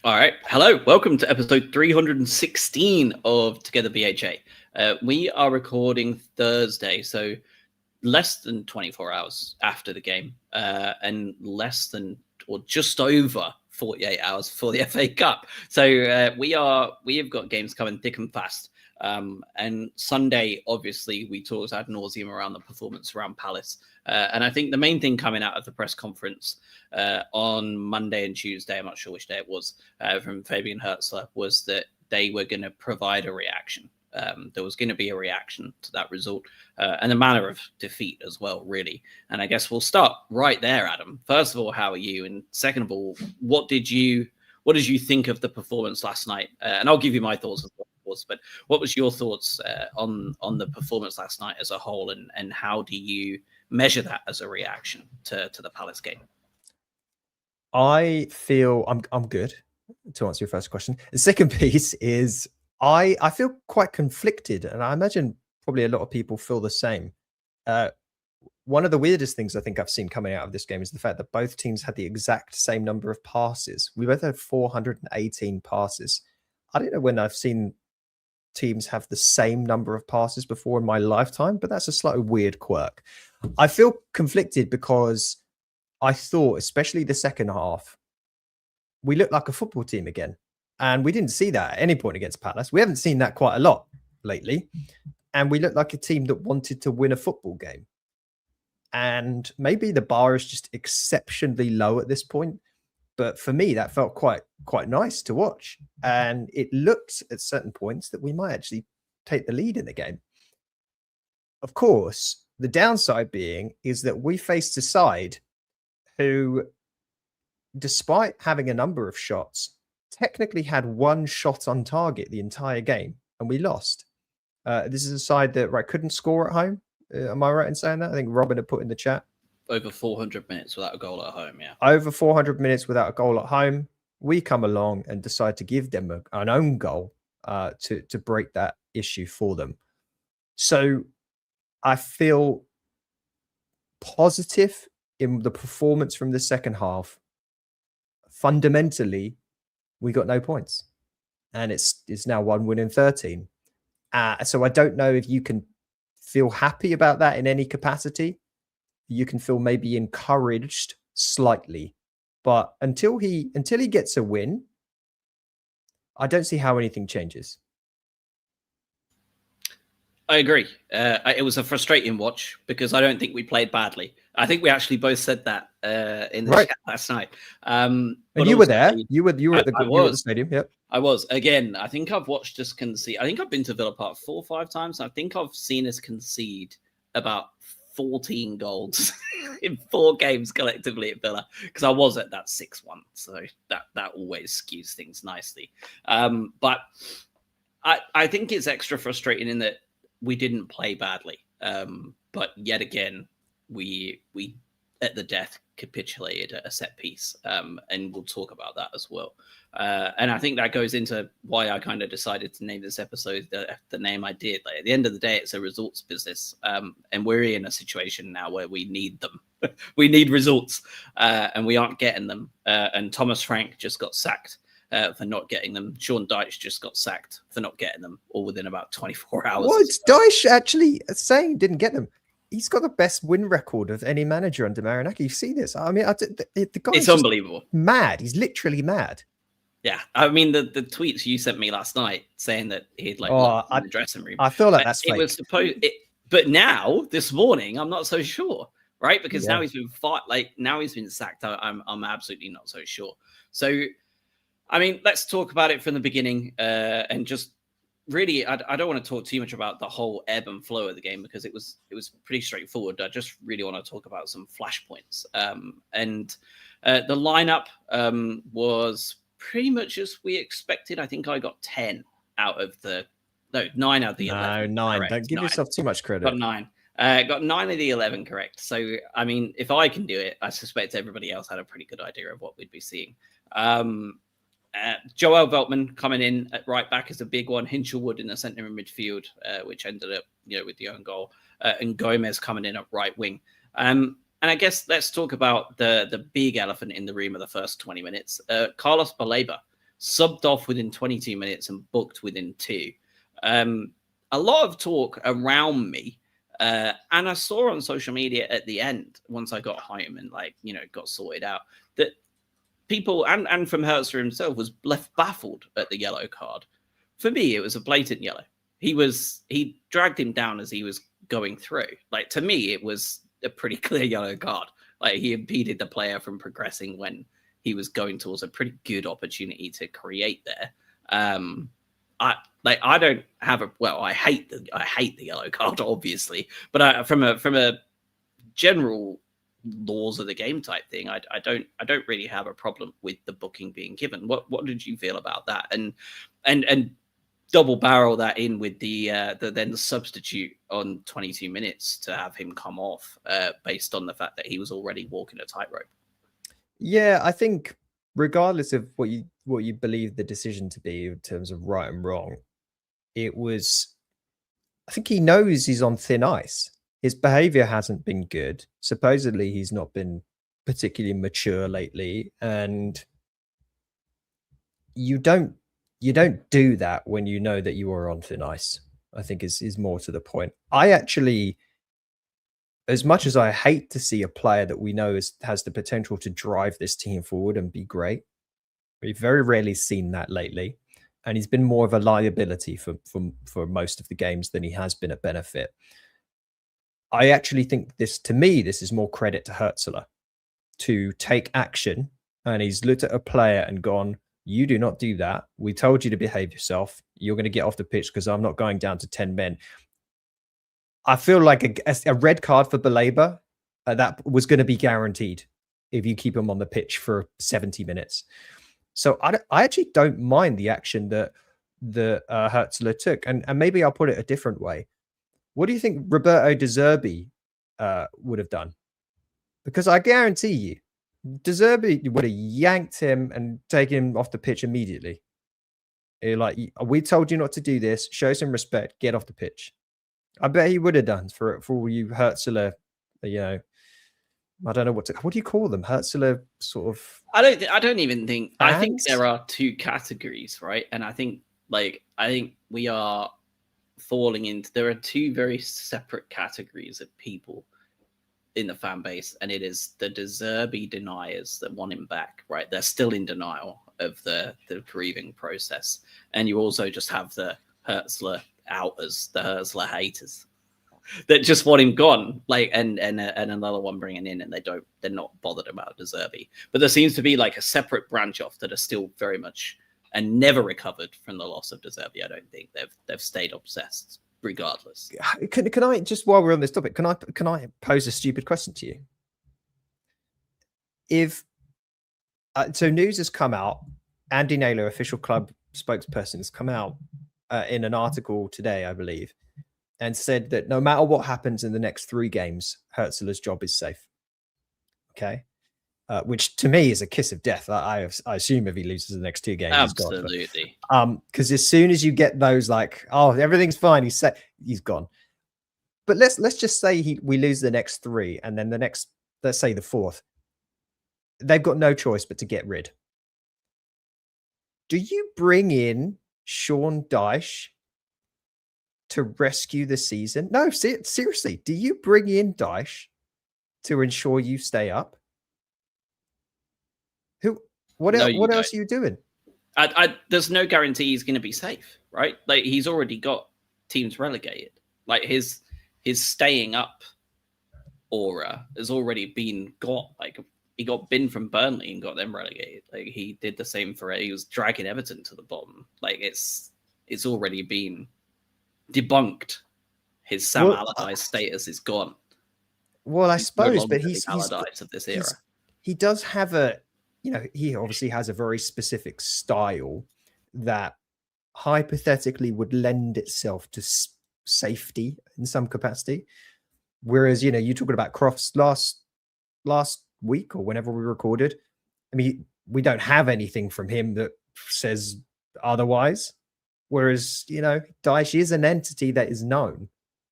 All right. Hello. Welcome to episode 316 of Together BHA. We are recording Thursday, so less than 24 hours after the game and less than or just over 48 hours before the FA Cup. So we have got games coming thick and fast. And Sunday, obviously, we talked ad nauseum around the performance around Palace. And I think the main thing coming out of the press conference on Monday and Tuesday, I'm not sure which day it was, from Fabian Hertzler, was that they were going to provide a reaction. There was going to be a reaction to that result and the manner of defeat as well, really. And I guess we'll start right there, Adam. First of all, how are you? And second of all, what did you think of the performance last night? And I'll give you my thoughts as well. But what was your thoughts on the performance last night as a whole, and how do you measure that as a reaction to the Palace game? I feel I'm good, to answer your first question. The second piece is I feel quite conflicted, and I imagine probably a lot of people feel the same. One of the weirdest things I think I've seen coming out of this game is the fact that both teams had the exact same number of passes. We both had 418 passes. I don't know when I've seen teams have the same number of passes before in my lifetime, but that's a slightly weird quirk. I feel conflicted because I thought, especially the second half, we looked like a football team again. And we didn't see that at any point against Palace. We haven't seen that quite a lot lately. And we looked like a team that wanted to win a football game. And maybe the bar is just exceptionally low at this point. But for me, that felt quite nice to watch. And it looked at certain points that we might actually take the lead in the game. Of course, the downside being is that we faced a side who, despite having a number of shots, technically had one shot on target the entire game, and we lost. This is a side that couldn't score at home. Am I right in saying that? I think Robin had put in the chat. Over 400 minutes without a goal at home, yeah. Over 400 minutes without a goal at home. We come along and decide to give them an own goal to break that issue for them. So I feel positive in the performance from the second half. Fundamentally, we got no points. And it's now 1 win in 13. So I don't know if you can feel happy about that in any capacity. You can feel maybe encouraged slightly, but until he gets a win, I don't see how anything changes. I agree. It was a frustrating watch because I don't think we played badly. I think we actually both said that in the chat last night. And you were there. You were at the stadium. Yep. I was. Again, I think I've watched us concede. I think I've been to Villa Park 4 or 5 times. I think I've seen us concede about 14 goals in 4 games collectively at Villa, because I was at that 6-1, so that always skews things nicely. But I think it's extra frustrating in that we didn't play badly, but yet again we at the death capitulated at a set piece, and we'll talk about that as well. And I think that goes into why I kind of decided to name this episode the name I did. At the end of the day, it's a results business, and we're in a situation now where we need them. We need results, and we aren't getting them. And Thomas Frank just got sacked for not getting them. Sean Dyche just got sacked for not getting them, all within about 24 hours. What's Dyche actually saying he didn't get them? He's got the best win record of any manager under Marinaki. You see this? I mean, the guy is unbelievable. Mad. He's literally mad. Yeah, I mean the tweets you sent me last night saying that he'd locked in the dressing room. I feel like that's fake. It was supposed, but now this morning I'm not so sure, right? Because now he's been fought. Now he's been sacked. I'm absolutely not so sure. So, I mean, let's talk about it from the beginning, and just really, I don't want to talk too much about the whole ebb and flow of the game because it was pretty straightforward. I just really want to talk about some flashpoints. And the lineup was pretty much as we expected. I think I got 10 out of the 9 out of the 11. No, 9. Correct. Don't give yourself too much credit. Got 9. Got 9 of the 11 correct. So, I mean, if I can do it, I suspect everybody else had a pretty good idea of what we'd be seeing. Joel Veltman coming in at right back is a big one. Hinchelwood in the centre of midfield, which ended up, with the own goal, and Gomez coming in at right wing. And I guess let's talk about the big elephant in the room of the first 20 minutes. Carlos Baleba subbed off within 22 minutes and booked within 2. A lot of talk around me, and I saw on social media at the end, once I got home and got sorted out, that people and from Hertzler himself was left baffled at the yellow card. For me, it was a blatant yellow. He dragged him down as he was going through. Like, to me, it was a pretty clear yellow card. Like, he impeded the player from progressing when he was going towards a pretty good opportunity to create there. I don't have I hate the yellow card, obviously, but from a general laws of the game type thing, I don't really have a problem with the booking being given. What did you feel about that? And double barrel that in with the substitute on 22 minutes to have him come off based on the fact that he was already walking a tightrope. Yeah, I think regardless of what you believe the decision to be in terms of right and wrong, I think he knows he's on thin ice. His behavior hasn't been good. Supposedly he's not been particularly mature lately, and you don't do that when you know that you are on thin ice, I think is more to the point. I actually, as much as I hate to see a player that we know has the potential to drive this team forward and be great, we've very rarely seen that lately. And he's been more of a liability for most of the games than he has been a benefit. I actually think this is more credit to Hertzler to take action. And he's looked at a player and gone, you do not do that. We told you to behave yourself. You're going to get off the pitch because I'm not going down to 10 men. I feel like a red card for Baleba, that was going to be guaranteed if you keep him on the pitch for 70 minutes. So I actually don't mind the action that Hertzler took. And maybe I'll put it a different way. What do you think Roberto De Zerbi would have done? Because I guarantee you, De Zerbi would have yanked him and taken him off the pitch immediately. Like, we told you not to do this. Show some respect. Get off the pitch. I bet he would have done for all you Hertzler, I don't know what do you call them? Hertzler sort of. I don't even think. Fans? I think there are two categories, right? And I think we are falling into. There are two very separate categories of people in the fan base, and it is the De Zerbi deniers that want him back, right? They're still in denial of the grieving process, and you also just have the Hertzler outers, the Hertzler haters that just want him gone, like, and another one bringing in, and they're not bothered about De Zerbi. But there seems to be like a separate branch off that are still very much and never recovered from the loss of De Zerbi. I don't think they've stayed obsessed regardless. Can I just, while we're on this topic, can I pose a stupid question to you? If so, news has come out. Andy Naylor, official club spokesperson, has come out in an article today, I believe, and said that no matter what happens in the next 3 games, Hertzler's job is safe. Okay. Which to me is a kiss of death. I assume if he loses the next 2 games, absolutely. He's gone. Because as soon as you get those, like, oh, everything's fine, he's gone. But let's just say we lose the next 3, and then the next, let's say the 4th, they've got no choice but to get rid. Do you bring in Sean Dyche to rescue the season? No, seriously. Do you bring in Dyche to ensure you stay up? What else are you doing? There's no guarantee he's going to be safe, right? Like, he's already got teams relegated. Like, his staying up aura has already been got. Like, he got binned from Burnley and got them relegated. Like, he did the same he was dragging Everton to the bottom. Like, it's already been debunked. His Sam Allardyce status is gone. Well, I suppose, but he's Allardyce of this era. He does have he obviously has a very specific style that hypothetically would lend itself to safety in some capacity. Whereas, you're talking about Crofts last week or whenever we recorded. I mean, we don't have anything from him that says otherwise. Whereas, Dyche is an entity that is known.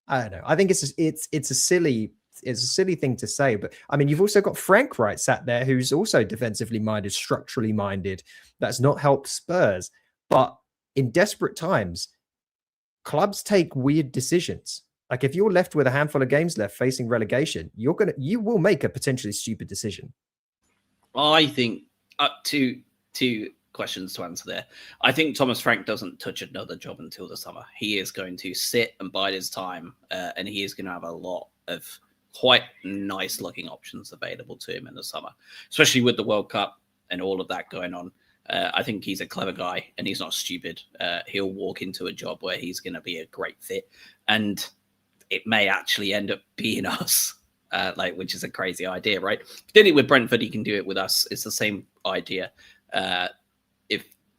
I don't know. I think it's a silly it's a silly thing to say, but I mean, you've also got Frank Wright sat there, who's also defensively minded, structurally minded. That's not helped Spurs. But in desperate times, clubs take weird decisions. Like if you're left with a handful of games left facing relegation, you will make a potentially stupid decision. I think two questions to answer there. I think Thomas Frank doesn't touch another job until the summer. He is going to sit and bide his time, and he is going to have a lot of quite nice looking options available to him in the summer, especially with the World Cup and all of that going on. I think he's a clever guy and he's not stupid. He'll walk into a job where he's going to be a great fit, and it may actually end up being us, which is a crazy idea, right? He did it with Brentford. He can do it with us. It's the same idea.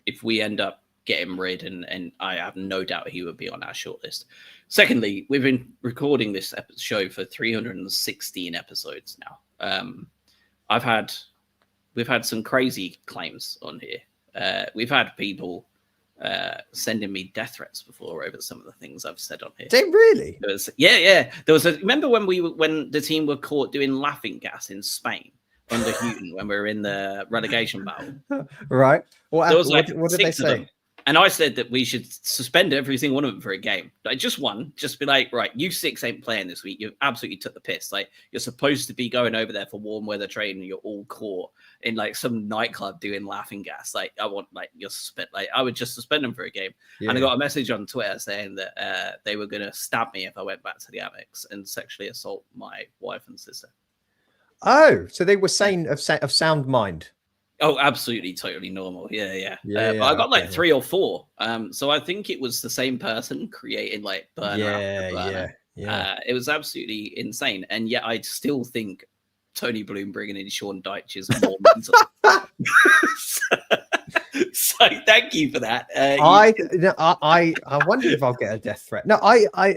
If we end up getting rid, and I have no doubt he would be on our shortlist. Secondly, we've been recording this show for 316 episodes now. We've had some crazy claims on here. We've had people sending me death threats before over some of the things I've said on here. Did really? Yeah. There was remember when the team were caught doing laughing gas in Spain under Houghton when we were in the relegation battle? Right. What did they say? Them. And I said that we should suspend every single one of them for a game. Like just one, just be like, right, you 6 ain't playing this week. You absolutely took the piss. Like you're supposed to be going over there for warm weather training. You're all caught in like some nightclub doing laughing gas. Like I want you're suspend. Like I would just suspend them for a game. Yeah. And I got a message on Twitter saying that they were going to stab me if I went back to the Amex and sexually assault my wife and sister. Oh, so they were sane of sound mind. Oh, absolutely, totally normal. Yeah. But I got like 3 or 4. So I think it was the same person creating like burner after burner. Yeah. It was absolutely insane, and yet I still think Tony Bloom bringing in Sean Dyche is more mental. So thank you for that. I wonder if I'll get a death threat. No, I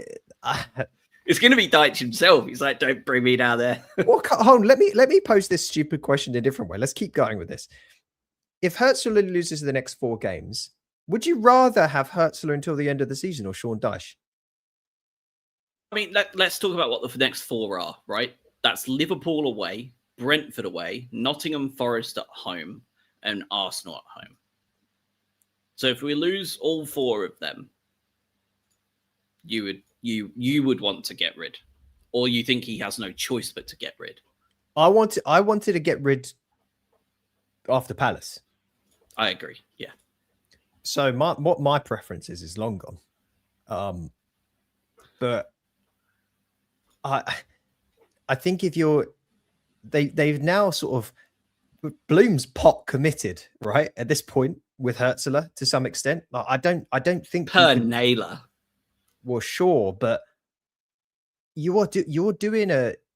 it's going to be Dyche himself. He's like, "Don't bring me down there." Well, hold on. Let me pose this stupid question in a different way. Let's keep going with this. If Hurtsler loses the next 4 games, would you rather have Hurtsler until the end of the season or Sean Dyche? I mean, let's talk about what the next 4 are, right? That's Liverpool away, Brentford away, Nottingham Forest at home, and Arsenal at home. So if we lose all 4 of them, you would want to get rid, or you think he has no choice but to get rid? I wanted to get rid after Palace. I agree. Yeah. So what my preference is long gone. But I think if they've now sort of Bloom's pot committed, right? At this point with Hurtsler to some extent. Like, I don't think per Naylor. Well, sure, but you're doing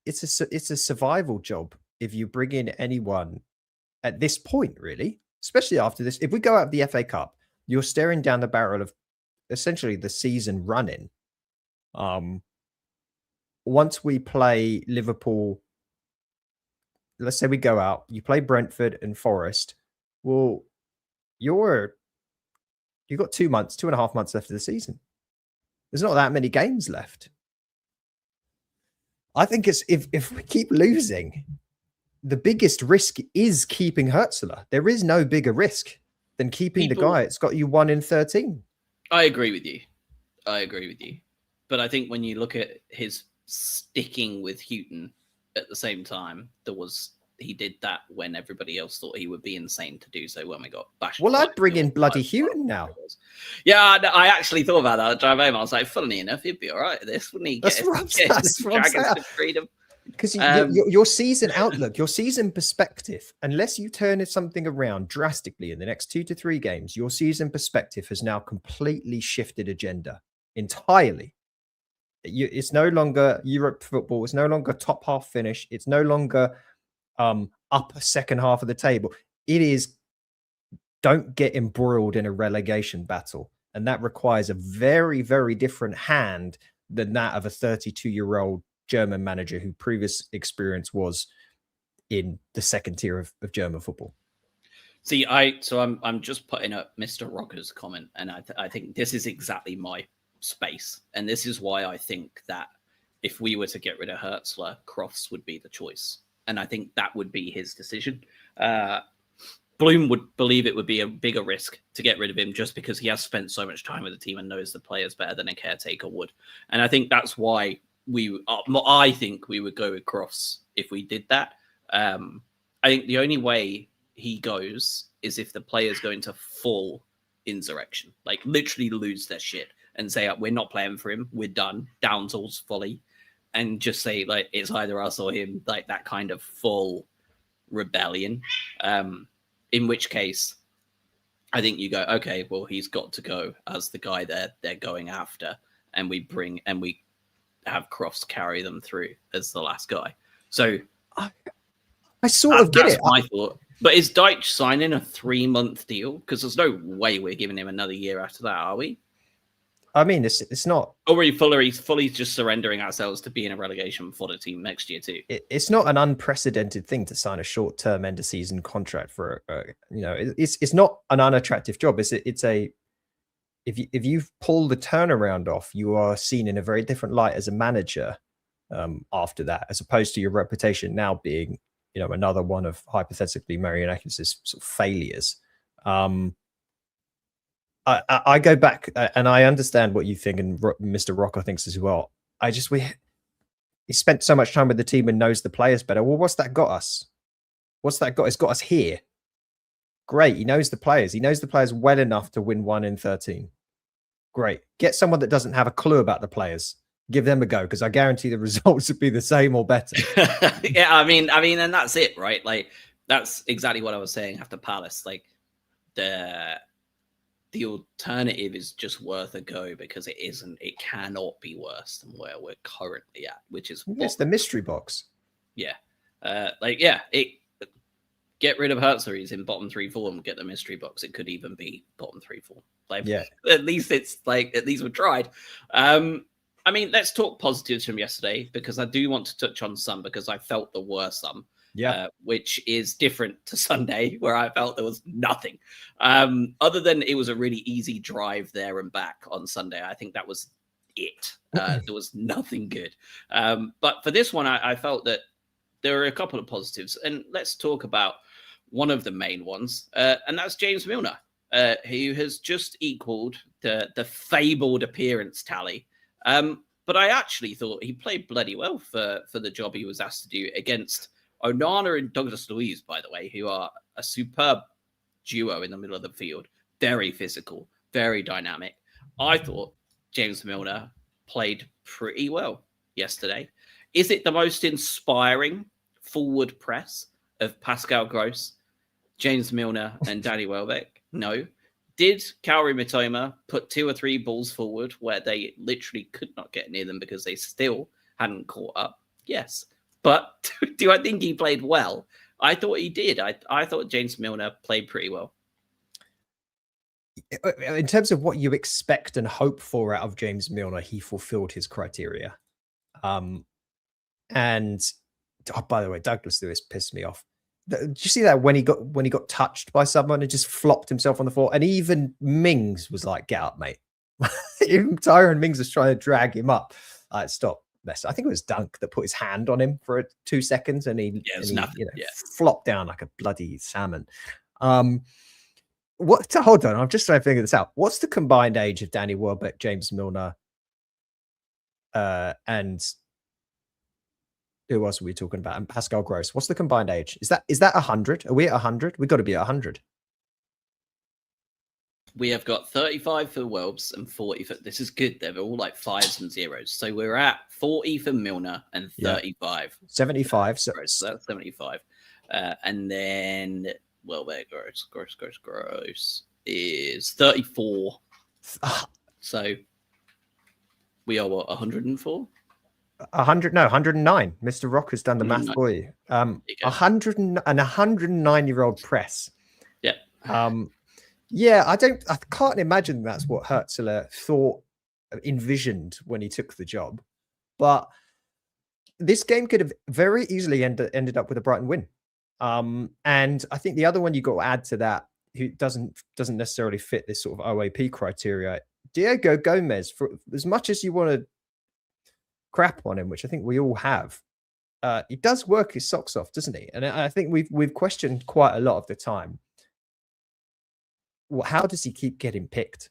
it's a survival job if you bring in anyone at this point, really, especially after this. If we go out of the FA Cup, you're staring down the barrel of essentially the season running. Once we play Liverpool, let's say we go out, you play Brentford and Forest. Well, you've got 2.5 months left of the season. There's not that many games left. I think it's if we keep losing, the biggest risk is keeping Hurtsler. There is no bigger risk than keeping the guy. It's got you 1 in 13. I agree with you. But I think when you look at his sticking with Houghton at the same time, he did that when everybody else thought he would be insane to do so when we got bashed. Well, I'd bring in bloody Houghton now. Yeah, I actually thought about that. Drive home, I was like, funnily enough, he'd be all right at this, wouldn't he? That's what I'm saying. Freedom. Because your season outlook, your season perspective, unless you turn something around drastically in the next 2 to 3 games, your season perspective has now completely shifted agenda entirely. It's no longer Europe football. It's no longer top half finish. It's no longer upper second half of the table. It is don't get embroiled in a relegation battle. And that requires a very, very different hand than that of a 32-year-old German manager who previous experience was in the second tier of German football. See, I'm just putting up Mr. Rocker's comment, and I think this is exactly my space, and this is why I think that if we were to get rid of Hertzler, Crofts would be the choice. And I think that would be his decision. Bloom would believe it would be a bigger risk to get rid of him just because he has spent so much time with the team and knows the players better than a caretaker would. And I think that's why I think we would go with Crofts if we did that. I think the only way he goes is if the players go into full insurrection, like literally lose their shit and say, we're not playing for him, we're done, down tools fully, and just say like it's either us or him, like that kind of full rebellion. In which case, I think you go, okay, well, he's got to go as the guy they're going after, and we have Crofts carry them through as the last guy. So I sort of get it. My thought. But is Deitch signing a 3-month deal? Because there's no way we're giving him another year after that, are we? I mean, it's not. Or are we fully just surrendering ourselves to being a relegation for the team next year too? It's not an unprecedented thing to sign a short-term end-of-season contract for. It's not an unattractive job. If you pull the turnaround off, you are seen in a very different light as a manager after that, as opposed to your reputation now being, another one of hypothetically Marianakis' sort of failures. I go back and I understand what you think, and Mr. Rocker thinks as well. He spent so much time with the team and knows the players better. Well, what's that got us? What's that got? It's got us here. Great. He knows the players. He knows the players well enough to win 1 in 13. Great. Get someone that doesn't have a clue about the players. Give them a go, because I guarantee the results would be the same or better. Yeah, I mean, and that's it, right? Like, that's exactly what I was saying after Palace. Like, the alternative is just worth a go, because it cannot be worse than where we're currently at, which is it's the mystery box. Yeah. Get rid of Hertzler. He's in bottom 3 form. Get the mystery box. It could even be bottom 3 form. Like, yeah. At least we tried. I mean, let's talk positives from yesterday, because I do want to touch on some, because I felt there were some. Yeah, which is different to Sunday, where I felt there was nothing. Other than it was a really easy drive there and back on Sunday. I think that was it. There was nothing good. But for this one, I felt that there were a couple of positives. And let's talk about one of the main ones, and that's James Milner, who has just equaled the fabled appearance tally. But I actually thought he played bloody well for the job he was asked to do against Onana and Douglas Luiz, by the way, who are a superb duo in the middle of the field. Very physical, very dynamic. I thought James Milner played pretty well yesterday. Is it the most inspiring forward press of Pascal Gross, James Milner, and Danny Welbeck? No. Did Kaori Mitoma put 2 or 3 balls forward where they literally could not get near them because they still hadn't caught up? Yes. But do I think he played well? I thought he did. I thought James Milner played pretty well. In terms of what you expect and hope for out of James Milner, he fulfilled his criteria. And by the way, Douglas Lewis pissed me off. Did you see that when he got touched by someone and just flopped himself on the floor? And even Mings was like, "Get up, mate." Even Tyrone Mings was trying to drag him up. Stop. I think it was Dunk that put his hand on him for 2 seconds, and he flopped down like a bloody salmon. Hold on, I'm just trying to figure this out. What's the combined age of Danny Welbeck, James Milner, and who else are we talking about? And Pascal Gross. What's the combined age? Is that 100? Are we at 100? We've got to be at 100. We have got 35 for Welbs and 40 for... This is good. They're all like 5s and 0s. So we're at 40 for Milner and 35. 75. So that's 75. And then Welbeck, Gross is 34. So we are what, 104? 109. Mr. Rock has done the math for you. 109-year-old press. Yeah. Yeah, I can't imagine that's what Hertzler envisioned when he took the job. But this game could have very easily ended up with a Brighton win. And I think the other one you got to add to that, who doesn't necessarily fit this sort of OAP criteria, Diego Gomez. For as much as you want to crap on him, which I think we all have, he does work his socks off, doesn't he? And I think we've questioned quite a lot of the time, how does he keep getting picked?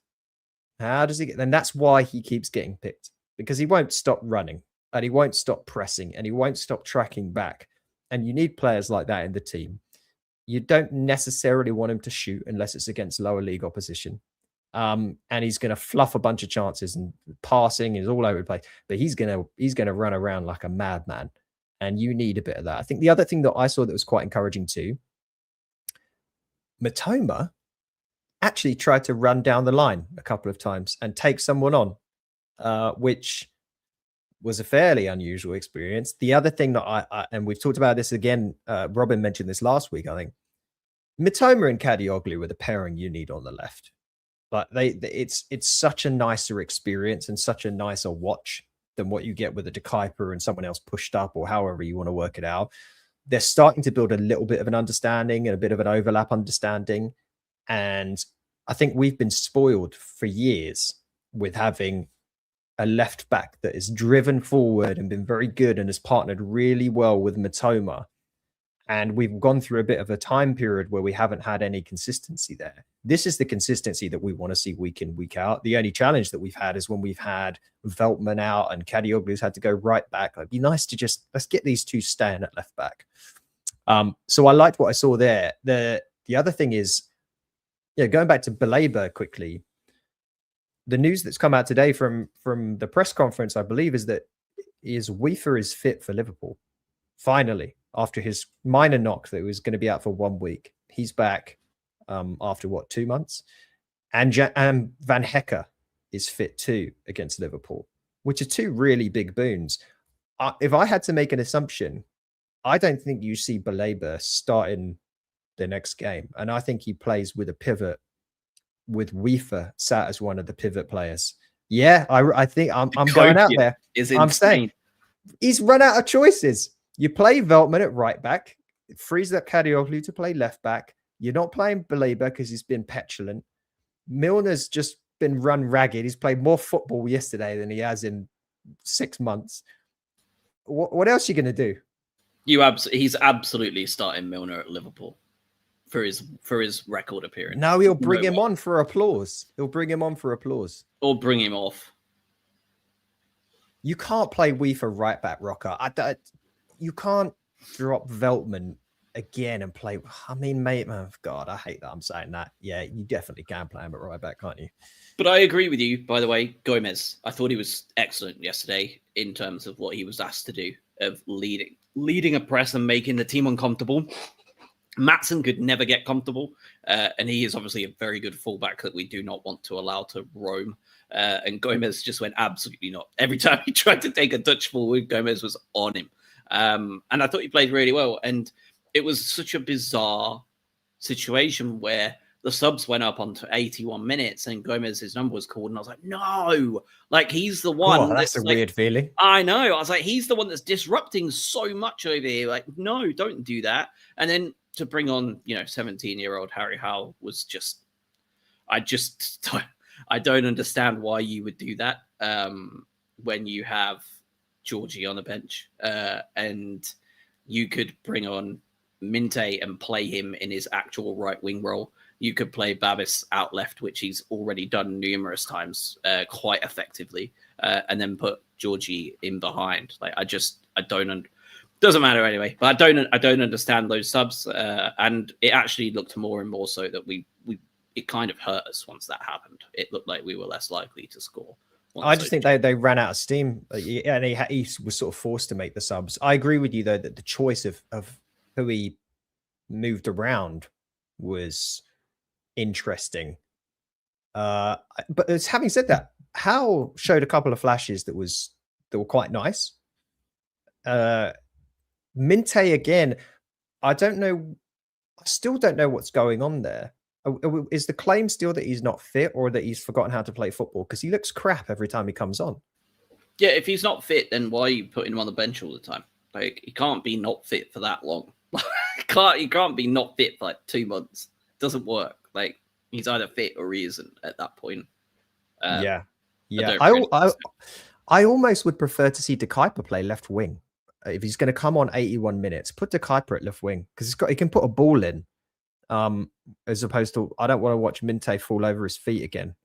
How does he get? And that's why he keeps getting picked, because he won't stop running, and he won't stop pressing, and he won't stop tracking back. And you need players like that in the team. You don't necessarily want him to shoot unless it's against lower league opposition. And he's going to fluff a bunch of chances, and passing is all over the place. But he's going to run around like a madman, and you need a bit of that. I think the other thing that I saw that was quite encouraging too, Matoma actually tried to run down the line a couple of times and take someone on, which was a fairly unusual experience. The other thing that I and we've talked about this again, Robin mentioned this last week, I think, Mitoma and Kadioglu were the pairing you need on the left. But it's such a nicer experience and such a nicer watch than what you get with a De Kuyper and someone else pushed up, or however you want to work it out. They're starting to build a little bit of an understanding and a bit of an overlap understanding. And I think we've been spoiled for years with having a left back that is driven forward and been very good and has partnered really well with Matoma. And we've gone through a bit of a time period where we haven't had any consistency there. This is the consistency that we want to see week in, week out. The only challenge that we've had is when we've had Veltman out and Kadioglu's had to go right back. It'd be nice to let's get these two staying at left back. So I liked what I saw there. The other thing is, going back to Baleba quickly, the news that's come out today from the press conference, I believe, is that Weaver is fit for Liverpool. Finally, after his minor knock that was going to be out for 1 week, he's back after 2 months. And Van Hecke is fit too against Liverpool, which are two really big boons. If I had to make an assumption, I don't think you see Baleba starting the next game. And I think he plays with a pivot, with Weaver sat as one of the pivot players. Yeah, I think I'm going out there. I'm saying he's run out of choices. You play Veltman at right back, it frees up Kadioglu to play left back. You're not playing Baleba because he's been petulant. Milner's just been run ragged. He's played more football yesterday than he has in 6 months. What else are you going to do? He's absolutely starting Milner at Liverpool for his record appearance. No, he'll bring him on for applause. Or bring him off. You can't play Weaver right back, Rocker. You can't drop Veltman again and play. I mean, mate, oh God, I hate that I'm saying that. Yeah, you definitely can play him at right back, can't you? But I agree with you, by the way, Gomez. I thought he was excellent yesterday in terms of what he was asked to do, of leading a press and making the team uncomfortable. Maatsen could never get comfortable, and he is obviously a very good fullback that we do not want to allow to roam. And Gomez just went absolutely not. Every time he tried to take a touch forward, Gomez was on him. And I thought he played really well. And it was such a bizarre situation where the subs went up onto 81 minutes and Gomez's number was called. And I was like, no, like he's the one. Oh, that's a weird feeling. I know. I was like, he's the one that's disrupting so much over here. Like, no, don't do that. And then to bring on, 17-year-old Harry Howell was just, I don't understand why you would do that when you have Georgie on the bench and you could bring on Minte and play him in his actual right wing role. You could play Babis out left, which he's already done numerous times quite effectively, and then put Georgie in behind. Like I don't. Doesn't matter anyway. But I don't understand those subs, and it actually looked more and more so that it kind of hurt us once that happened. It looked like we were less likely to score. I just think they ran out of steam, and he was sort of forced to make the subs. I agree with you though that the choice of who he moved around was interesting. But having said that, Hal showed a couple of flashes that were quite nice. Minte again, I still don't know what's going on there. Is the claim still that he's not fit or that he's forgotten how to play football? Because he looks crap every time he comes on. Yeah, if he's not fit, then why are you putting him on the bench all the time? Like, he can't be not fit for that long. He can't be not fit for 2 months. It doesn't work. Like, he's either fit or he isn't at that point. Yeah. I I almost would prefer to see De Kuyper play left wing. If he's going to come on 81 minutes, put De Kuyper at left wing because he can put a ball in. As opposed to, I don't want to watch Minte fall over his feet again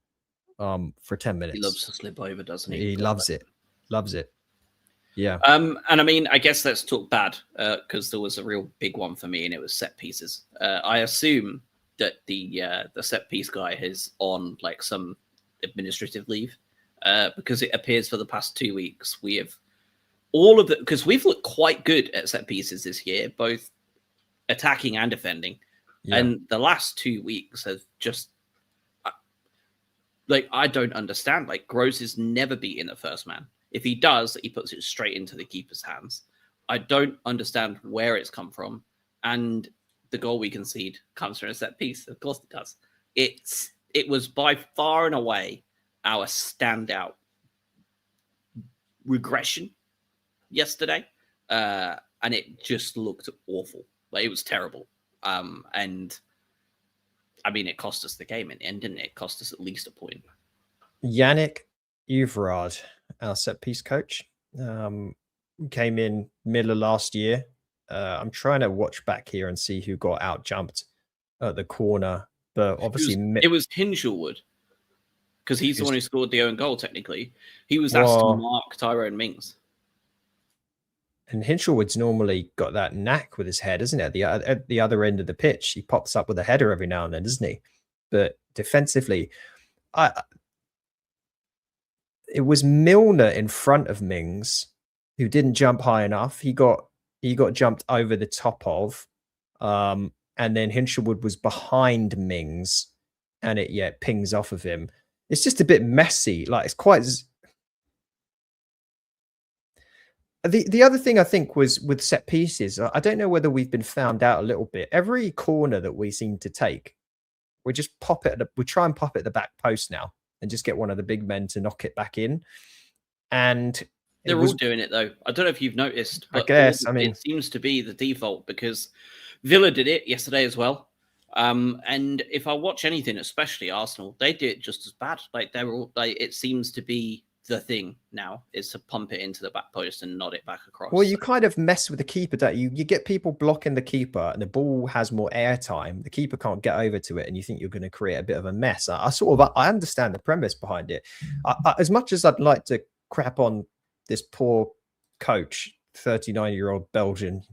for 10 minutes. He loves to slip over, doesn't he? He loves it. Loves it. Yeah. And I mean, I guess let's talk bad because there was a real big one for me, and it was set pieces. I assume that the set piece guy is on like some administrative leave because it appears for the past 2 weeks we have all of it, because we've looked quite good at set pieces this year, both attacking and defending. Yeah. And the last 2 weeks have just like, I don't understand. Like, Gross is never beating the first man. If he does, he puts it straight into the keeper's hands. I don't understand where it's come from. And the goal we concede comes from a set piece. Of course it does. It was by far and away our standout regression yesterday. And it just looked awful. Like, it was terrible. And I mean, it cost us the game in the end, didn't it? It cost us at least a point. Yannick Uvrard, our set piece coach, came in middle of last year. I'm trying to watch back here and see who got out jumped at the corner, but obviously it was Hinshelwood, because he's the one who scored the own goal. Technically, he was asked to mark Tyrone Mings. And Hinshelwood's normally got that knack with his head, isn't it? At the other end of the pitch, he pops up with a header every now and then, doesn't he? But defensively, it was Milner in front of Mings who didn't jump high enough. He got jumped over the top of, and then Hinshelwood was behind Mings, and it pings off of him. It's just a bit messy. Like, it's quite. The other thing I think was with set pieces, I don't know whether we've been found out a little bit. Every corner that we seem to take, we just we try and pop it at the back post now and just get one of the big men to knock it back in. And they're all doing it though. I don't know if you've noticed, but I guess, it seems to be the default because Villa did it yesterday as well. And if I watch anything, especially Arsenal, they did it just as bad. Like, they're all like, it seems to be the thing now is to pump it into the back post and nod it back across. Well, you kind of mess with the keeper, don't you? You get people blocking the keeper and the ball has more air time. The keeper can't get over to it, and you think you're going to create a bit of a mess. I understand the premise behind it. As much as I'd like to crap on this poor coach, 39-year-old Belgian,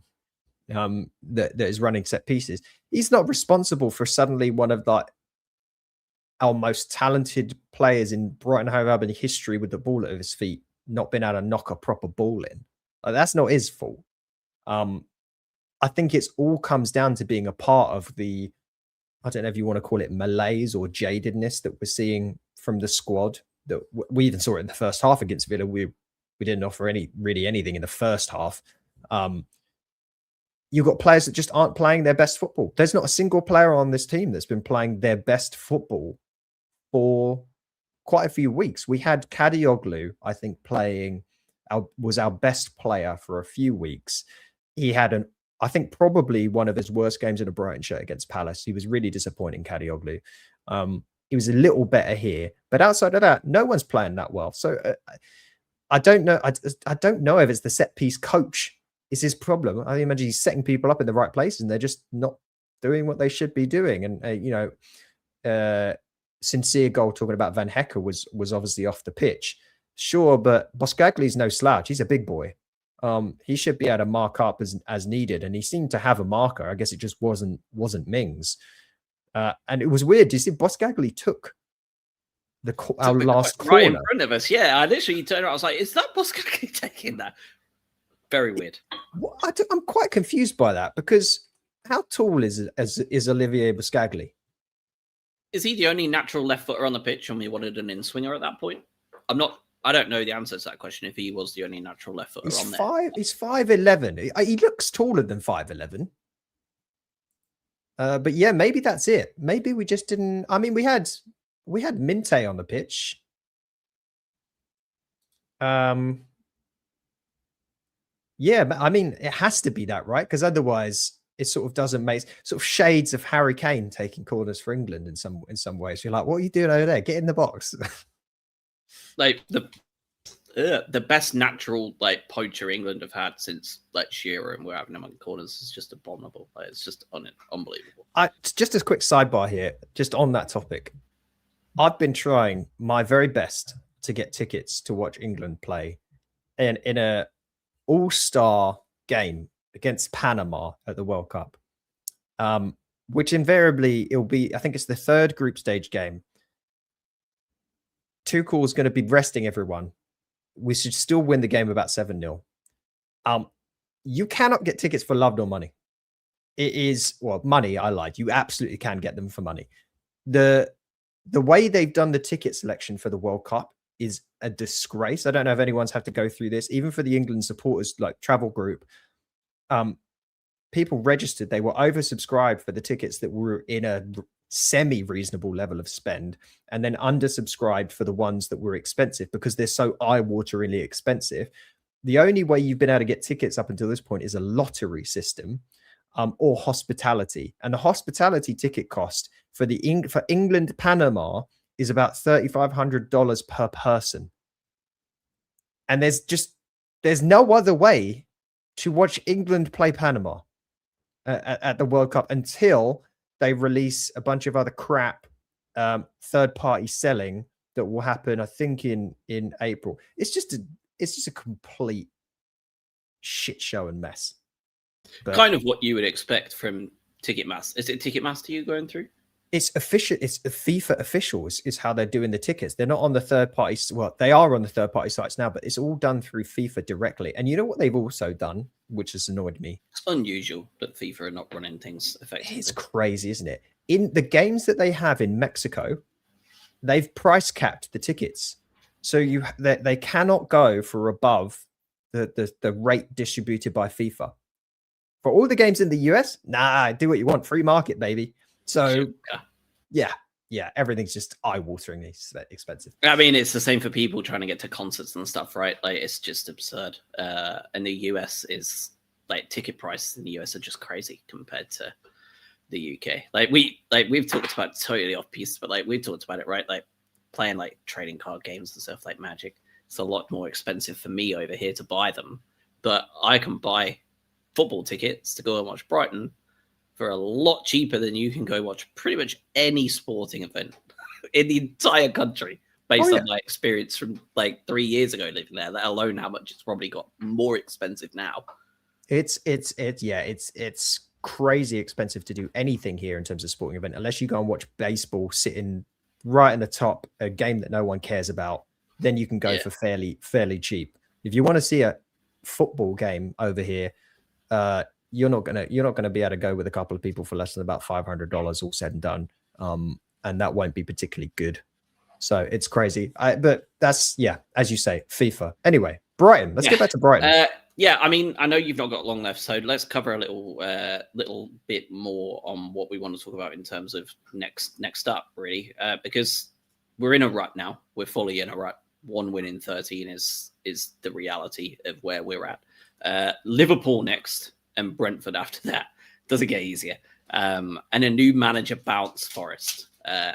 that is running set pieces, he's not responsible for suddenly one of our most talented players in Brighton Hove Albion history with the ball at his feet not being able to knock a proper ball in. Like, that's not his fault. I think it's all comes down to being a part of the, I don't know if you want to call it malaise or jadedness that we're seeing from the squad. That we even saw it in the first half against Villa. We didn't offer anything in the first half. You've got players that just aren't playing their best football. There's not a single player on this team that's been playing their best football for quite a few weeks. We had Kadioglu, I think, was our best player for a few weeks. He had I think probably one of his worst games in a Brighton shirt against Palace. He was really disappointing, Kadioglu. He was a little better here, but outside of that, no one's playing that well. So I don't know. I don't know if it's the set piece coach is his problem. I imagine he's setting people up in the right place and they're just not doing what they should be doing. And sincere goal talking about Van Hecker was obviously off the pitch. Sure, but Boscagli's no slouch. He's a big boy. He should be able to mark up as needed, and he seemed to have a marker. I guess it just wasn't Mings. And it was weird. Do you see Boscagli took our last corner right in front of us? Yeah, I literally turned around. I was like, "Is that Boscagli taking that?" Very weird. Well, I'm quite confused by that because how tall is Olivier Boscagli? Is he the only natural left footer on the pitch and we wanted an in-swinger at that point? I don't know the answer to that question if he was the only natural left footer on there. He's 5'11". He looks taller than 5'11". But yeah, maybe that's it. Maybe we just didn't. I mean, we had Minte on the pitch. Yeah, but I mean, it has to be that, right? Because otherwise, it sort of doesn't make sort of shades of Harry Kane taking corners for England in some ways. You're like, what are you doing over there? Get in the box. Like the best natural like poacher England have had since like Shearer, and we're having him on corners is just abominable. Like, it's just unbelievable. Just a quick sidebar here, just on that topic. I've been trying my very best to get tickets to watch England play in a all-star game against Panama at the World Cup, which invariably it'll be, I think it's the third group stage game. Tuchel's going to be resting everyone. We should still win the game about 7-0. You cannot get tickets for love nor money. It is, well, money, I lied. You absolutely can get them for money. The way they've done the ticket selection for the World Cup is a disgrace. I don't know if anyone's had to go through this, even for the England supporters like travel group. People registered, they were oversubscribed for the tickets that were in a semi-reasonable level of spend, and then undersubscribed for the ones that were expensive because they're so eye-wateringly expensive. The only way you've been able to get tickets up until this point is a lottery system, or hospitality. And the hospitality ticket cost for England Panama is about $3,500 per person. And there's no other way to watch England play Panama at the World Cup until they release a bunch of other crap third-party selling that will happen, I think, in April. It's just a complete shit show and mess. But kind of what you would expect from Ticketmaster. Is it Ticketmaster you're going through? It's official. It's FIFA officials is how they're doing the tickets. They're not on the third party. Well, they are on the third party sites now, but it's all done through FIFA directly. And you know what they've also done, which has annoyed me? It's unusual that FIFA are not running things effectively. It's crazy, isn't it? In the games that they have in Mexico, they've price capped the tickets, so they cannot go for above the rate distributed by FIFA. For all the games in the US, do what you want, free market, baby. So, yeah, everything's just eye-wateringly expensive. I mean, it's the same for people trying to get to concerts and stuff, right? Like, it's just absurd. And the US is, like, ticket prices in the US are just crazy compared to the UK. We've talked about it totally off piece, but, like, we've talked about it, right? Like, playing, like, trading card games and stuff like Magic. It's a lot more expensive for me over here to buy them. But I can buy football tickets to go and watch Brighton for a lot cheaper than you can go watch pretty much any sporting event in the entire country, based on my experience from like 3 years ago living there, let alone how much it's probably got more expensive now. It's crazy expensive to do anything here in terms of sporting event, unless you go and watch baseball sitting right in the top, a game that no one cares about, then you can go for fairly cheap. If you want to see a football game over here, you're not gonna be able to go with a couple of people for less than about $500 all said and done, and that won't be particularly good. So it's crazy. But that's as you say, FIFA. Anyway, Brighton. Let's get back to Brighton. I mean, I know you've not got long left, so let's cover a little bit more on what we want to talk about in terms of next up, really, because we're in a rut now. We're fully in a rut. 1 win in 13 is the reality of where we're at. Liverpool next, and Brentford after that. Doesn't get easier. And a new manager bounce Forest.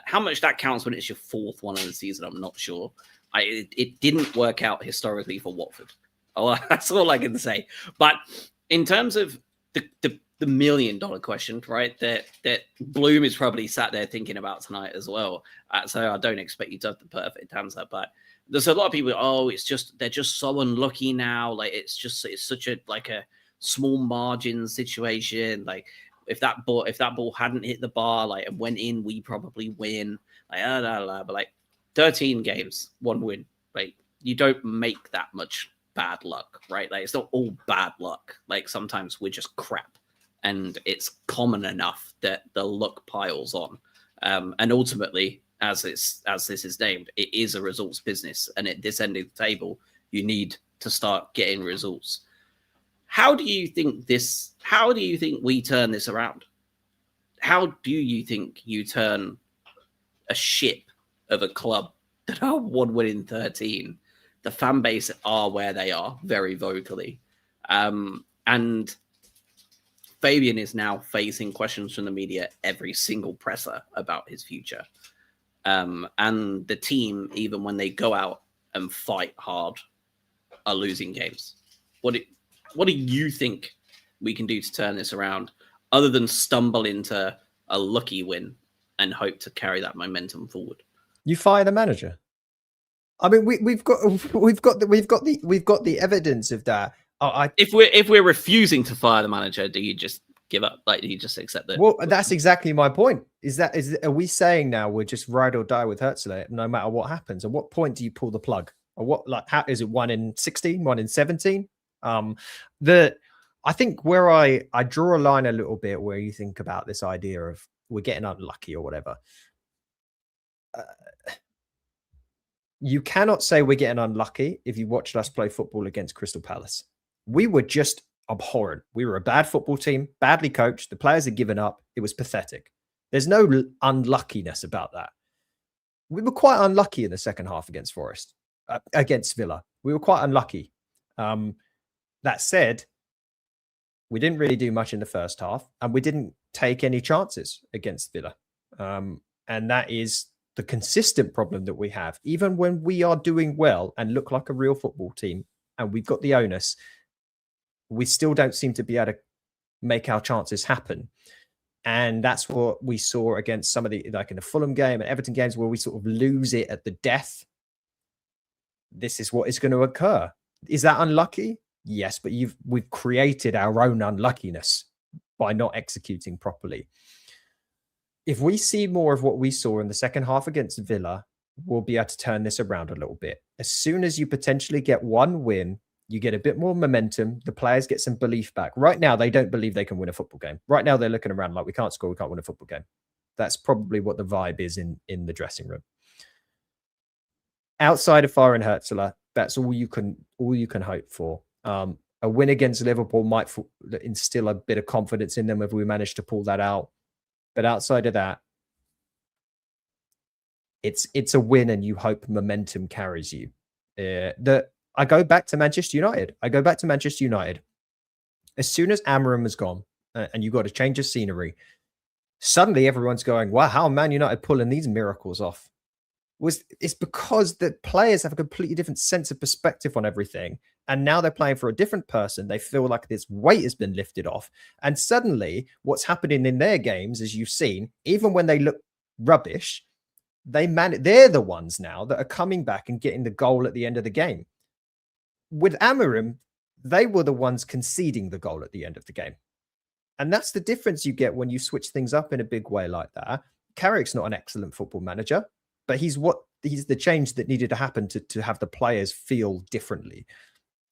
How much that counts when it's your 4th one of the season, I'm not sure. It didn't work out historically for Watford. Oh, that's all I can say. But in terms of the $1 million question, right, that Bloom is probably sat there thinking about tonight as well. So I don't expect you to have the perfect answer, but there's a lot of people, they're just so unlucky now. Like, it's such a small margin situation. Like, if that ball hadn't hit the bar, like, and went in, we probably win. Like, but like 13 games, 1 win. Like, you don't make that much bad luck, right? Like, it's not all bad luck. Like, sometimes we're just crap, and it's common enough that the luck piles on. And ultimately, as this is named, it is a results business, and at this end of the table, you need to start getting results. How do you think we turn this around? How do you think you turn a ship of a club that are 1 win in 13? The fan base are where they are, very vocally. And Fabian is now facing questions from the media every single presser about his future. And the team, even when they go out and fight hard are losing games. What do you think we can do to turn this around, other than stumble into a lucky win and hope to carry that momentum forward? You fire the manager. I mean, we've got the evidence of that. If we're refusing to fire the manager, do you just give up? Like, do you just accept that? Well, that's exactly my point. Are we saying now we're just ride or die with Herzl no matter what happens? At what point do you pull the plug? Or what, like, how is it 1 in 16, 1 in 17? I think where I draw a line a little bit where you think about this idea of we're getting unlucky or whatever. You cannot say we're getting unlucky if you watched us play football against Crystal Palace. We were just abhorrent. We were a bad football team, badly coached. The players had given up. It was pathetic. There's no unluckiness about that. We were quite unlucky in the second half against against Villa. We were quite unlucky. That said, we didn't really do much in the first half, and we didn't take any chances against Villa. And that is the consistent problem that we have. Even when we are doing well and look like a real football team, and we've got the onus, we still don't seem to be able to make our chances happen. And that's what we saw against some of the, like in the Fulham game and Everton games, where we sort of lose it at the death. This is what is going to occur. Is that unlucky? Yes, but we've created our own unluckiness by not executing properly. If we see more of what we saw in the second half against Villa, we'll be able to turn this around a little bit. As soon as you potentially get one win, you get a bit more momentum. The players get some belief back. Right now, they don't believe they can win a football game. Right now, they're looking around like, we can't score, we can't win a football game. That's probably what the vibe is in the dressing room. Outside of firing Herzl, that's all you can hope for. A win against Liverpool might instill a bit of confidence in them if we manage to pull that out. But outside of that, it's a win, and you hope momentum carries you. I go back to Manchester United. As soon as Amorim was gone, and you got a change of scenery, suddenly everyone's going, wow, how are Man United pulling these miracles off? It's because the players have a completely different sense of perspective on everything. And now they're playing for a different person. They feel like this weight has been lifted off. And suddenly what's happening in their games, as you've seen, even when they look rubbish, they're the ones now that are coming back and getting the goal at the end of the game. With Amorim, they were the ones conceding the goal at the end of the game. And that's the difference you get when you switch things up in a big way like that. Carrick's not an excellent football manager, but he's the change that needed to happen to have the players feel differently.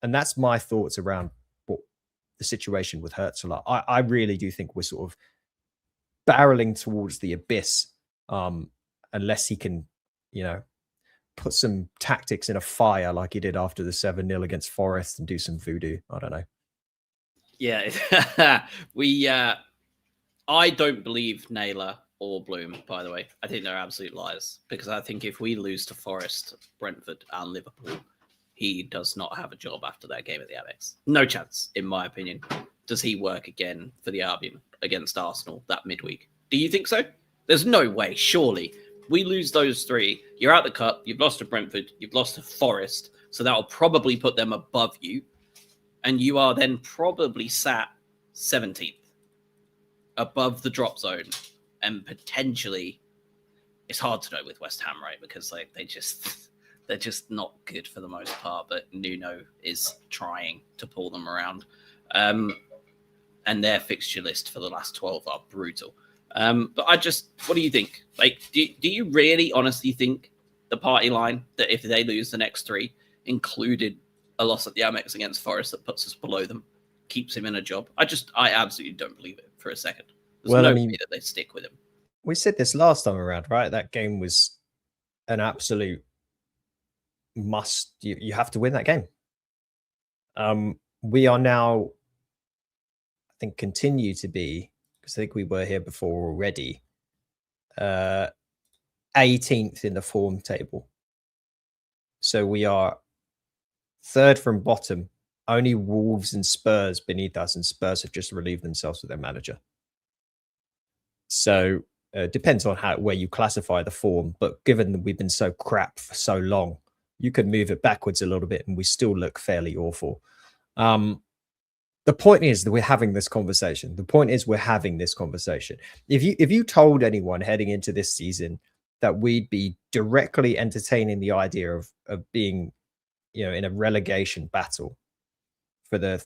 And that's my thoughts around what the situation with Herzl are. I really do think we're sort of barreling towards the abyss, unless he can, put some tactics in a fire like he did after the 7-0 against Forest and do some voodoo. I don't know. Yeah, I don't believe Naylor or Bloom, by the way. I think they're absolute liars, because I think if we lose to Forest, Brentford and Liverpool, he does not have a job after that game at the Amex. No chance, in my opinion. Does he work again for the Albion against Arsenal that midweek? Do you think so? There's no way, surely. We lose those three, you're out the cup, you've lost to Brentford, you've lost to Forest, so that'll probably put them above you, and you are then probably sat 17th, above the drop zone, and potentially, it's hard to know with West Ham, right? Because they're just not good for the most part, but Nuno is trying to pull them around. And their fixture list for the last 12 are brutal. But what do you think? Like, do you really honestly think the party line that if they lose the next three, included a loss at the Amex against Forest that puts us below them, keeps him in a job? I absolutely don't believe it for a second. There's no way that they stick with him. We said this last time around, right? That game was an absolute must. You have to win that game. We are now, I think, continue to be, because I think we were here before already, 18th in the form table. So we are third from bottom. Only Wolves and Spurs beneath us, and Spurs have just relieved themselves with their manager. So it depends on where you classify the form. But given that we've been so crap for so long, You could move it backwards a little bit and we still look fairly awful. The point is that we're having this conversation. If you told anyone heading into this season that we'd be directly entertaining the idea of being, in a relegation battle for the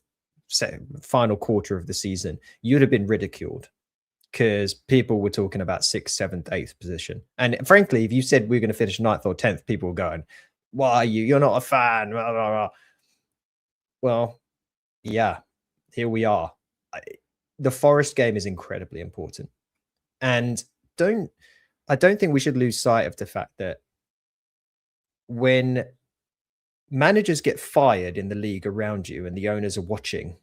final quarter of the season, you'd have been ridiculed, because people were talking about 6th, 7th, 8th position. And frankly, if you said we're going to finish 9th or 10th, people were going, why are you? You're not a fan. Blah, blah, blah. Well, yeah, here we are. The Forest game is incredibly important. And I don't think we should lose sight of the fact that when managers get fired in the league around you and the owners are watching,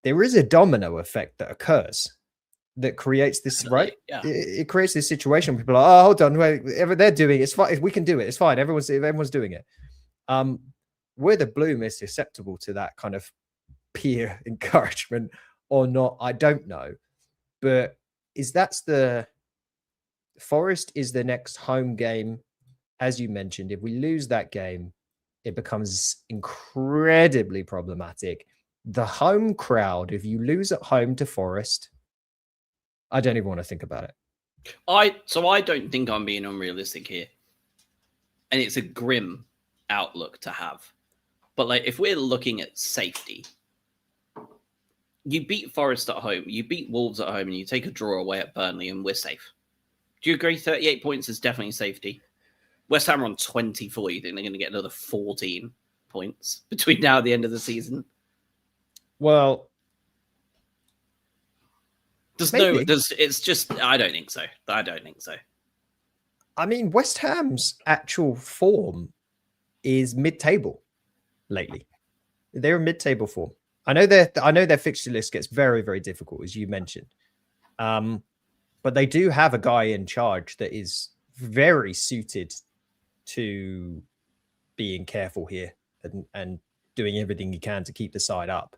there is a domino effect that occurs that creates this, right? Yeah. It creates this situation where people are, oh, hold on, wait, whatever they're doing, it's fine. If we can do it, it's fine. Everyone's doing it. Whether Bloom is susceptible to that kind of peer encouragement or not, I don't know. But the Forest is the next home game. As you mentioned, if we lose that game, it becomes incredibly problematic. The home crowd, if you lose at home to Forest, I don't even want to think about it. I don't think I'm being unrealistic here. And it's a grim outlook to have. But like, if we're looking at safety, you beat Forest at home, you beat Wolves at home, and you take a draw away at Burnley, and we're safe. Do you agree 38 points is definitely safety? West Ham are on 24. You think they're going to get another 14 points between now and the end of the season? Well, it's just, I don't think so. I mean, West Ham's actual form is mid-table lately. They're in mid-table form. I know their fixture list gets very, very difficult, as you mentioned. But they do have a guy in charge that is very suited to being careful here and doing everything he can to keep the side up.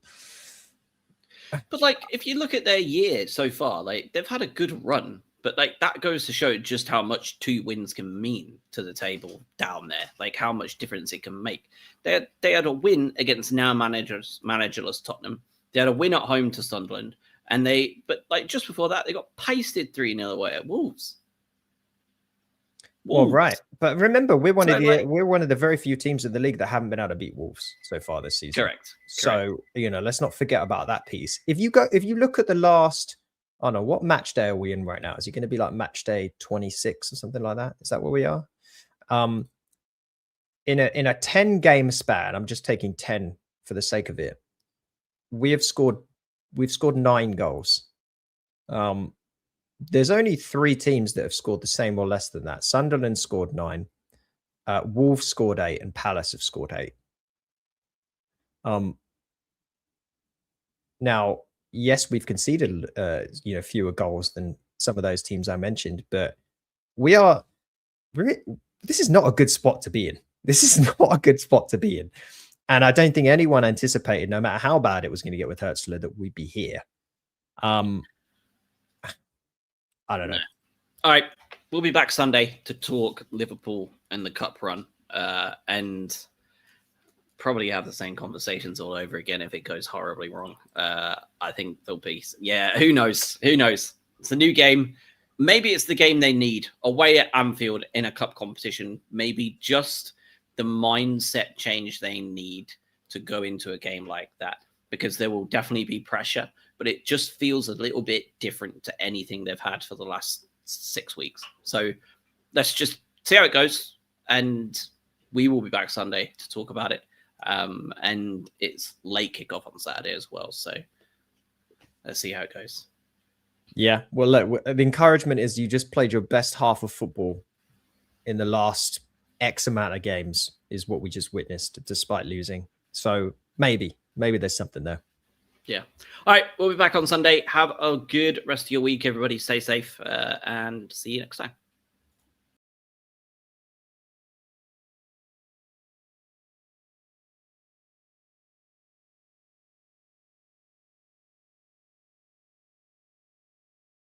But like, if you look at their year so far, like, they've had a good run, but like, that goes to show just how much 2 wins can mean to the table down there, like how much difference it can make. They had a win against now managerless Tottenham. They had a win at home to Sunderland, but like just before that, they got pasted 3-0 away at Wolves. Well, right, but remember, we're one of the very few teams in the league that haven't been able to beat Wolves so far this season. Correct. So let's not forget about that piece. If you look at the last, I don't know, what match day are we in right now? Is it going to be like match day 26 or something like that? Is that where we are? In a 10 game span, I'm just taking 10 for the sake of it. We've scored 9 goals. There's only 3 teams that have scored the same or less than that. Sunderland scored 9, Wolves scored 8, and Palace have scored 8. Now, yes, we've conceded fewer goals than some of those teams I mentioned, but this is not a good spot to be in. And I don't think anyone anticipated, no matter how bad it was going to get with Hertzler, that we'd be here. I don't know. All right. We'll be back Sunday to talk Liverpool and the cup run, and probably have the same conversations all over again if it goes horribly wrong. I think there'll be, who knows? It's a new game. Maybe it's the game they need away at Anfield in a cup competition. Maybe just the mindset change they need to go into a game like that, because there will definitely be pressure, but it just feels a little bit different to anything they've had for the last 6 weeks. So let's just see how it goes, and we will be back Sunday to talk about it. And it's late kickoff on Saturday as well. So let's see how it goes. Yeah. Well, look, the encouragement is you just played your best half of football in the last X amount of games is what we just witnessed, despite losing. So maybe there's something there. Yeah. All right. We'll be back on Sunday. Have a good rest of your week, everybody. Stay safe, and see you next time.